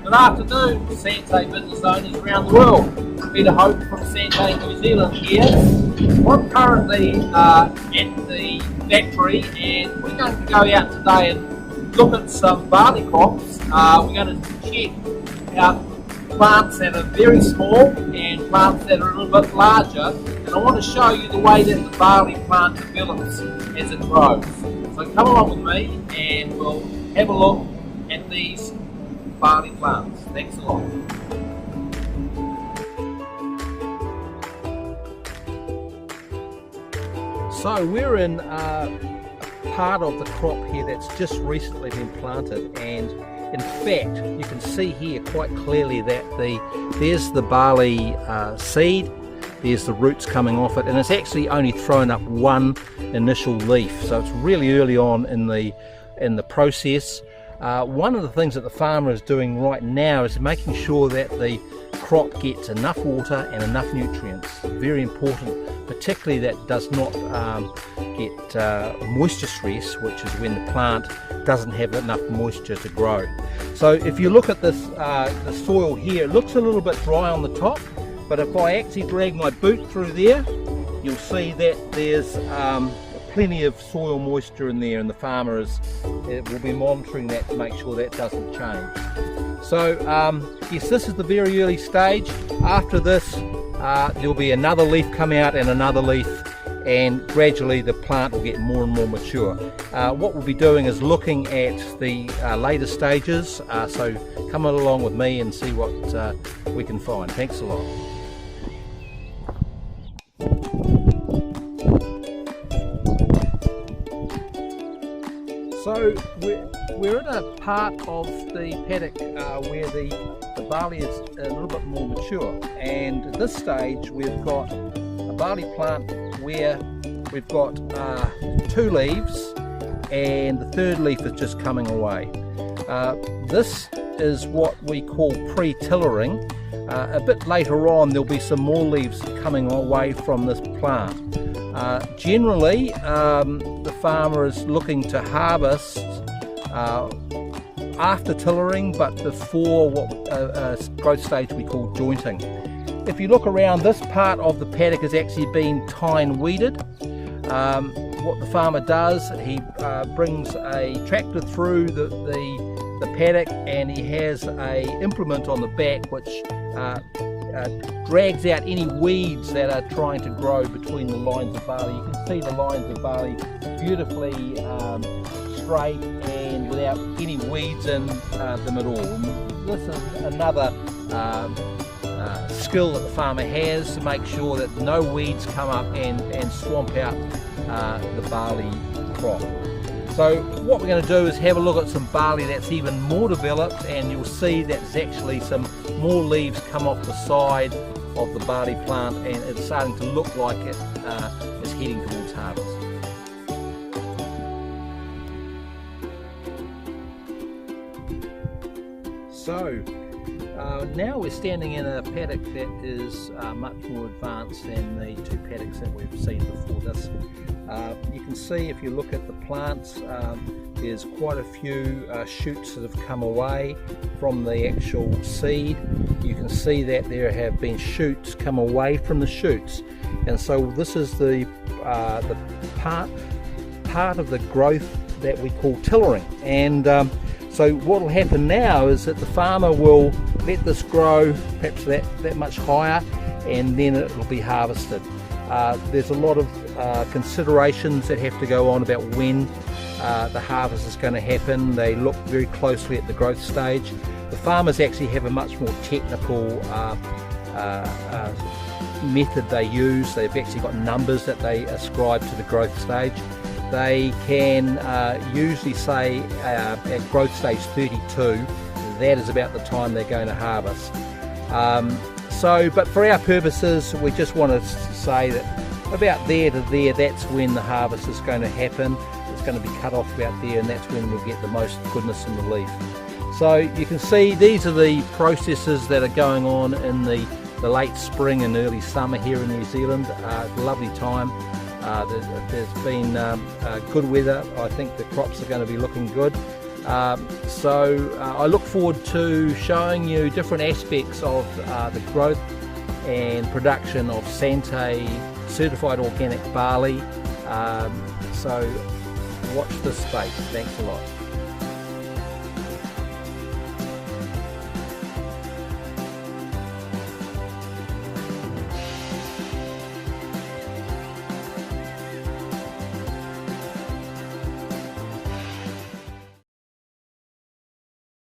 Good afternoon, Santé business owners around the world. Peter Hope from Santé, New Zealand here. I'm currently at the factory and we're going to go out today and look at some barley crops. We're going to check out plants that are very small and plants that are a little bit larger, and I want to show you the way that the barley plant develops as it grows. So come along with me and we'll have a look at these barley plants. Thanks a lot. So we're in part of the crop here that's just recently been planted, and in fact you can see here quite clearly that there's the barley seed, there's the roots coming off it, and it's actually only thrown up one initial leaf, so it's really early on in the process. One of the things that the farmer is doing right now is making sure that the crop gets enough water and enough nutrients. Very important, particularly that does not get moisture stress, which is when the plant doesn't have enough moisture to grow. So if you look at this the soil here, it looks a little bit dry on the top, but if I actually drag my boot through there, you'll see that there's plenty of soil moisture in there, and the farmer will be monitoring that to make sure that doesn't change. So yes, this is the very early stage. After this there'll be another leaf come out and another leaf, and gradually the plant will get more and more mature. What we'll be doing is looking at the later stages, so come along with me and see what we can find. Thanks a lot. So we're in a part of the paddock where the barley is a little bit more mature, and at this stage we've got a barley plant where we've got 2 leaves and the third leaf is just coming away. This is what we call pre-tillering. A bit later on there'll be some more leaves coming away from this plant. Generally the farmer is looking to harvest after tillering, but before what growth stage we call jointing. If you look around, this part of the paddock has actually been tine weeded. What the farmer does, he brings a tractor through the paddock, and he has a implement on the back which drags out any weeds that are trying to grow between the lines of barley. You can see the lines of barley beautifully straight and without any weeds in them at all. And this is another skill that the farmer has to make sure that no weeds come up and swamp out the barley crop. So what we're going to do is have a look at some barley that's even more developed, and you'll see that there's actually some more leaves come off the side of the barley plant, and it's starting to look like it is heading towards harvest. So now we're standing in a paddock that is much more advanced than the 2 paddocks that we've seen before this. You can see, if you look at the plants, there's quite a few shoots that have come away from the actual seed. You can see that there have been shoots come away from the shoots, and so this is the part of the growth that we call tillering. And so what will happen now is that the farmer will let this grow perhaps that much higher, and then it will be harvested. There's a lot of considerations that have to go on about when the harvest is going to happen. They look very closely at the growth stage. The farmers actually have a much more technical method they use. They've actually got numbers that they ascribe to the growth stage. They can usually say at growth stage 32, that is about the time they're going to harvest. But for our purposes, we just want to say that about there to there, that's when the harvest is going to happen. It's going to be cut off about there, and that's when we'll get the most goodness in the leaf. So you can see these are the processes that are going on in the late spring and early summer here in New Zealand. Lovely time. There's been good weather. I think the crops are going to be looking good. I look forward to showing you different aspects of the growth and production of Santé certified organic barley. So watch this space. Thanks a lot.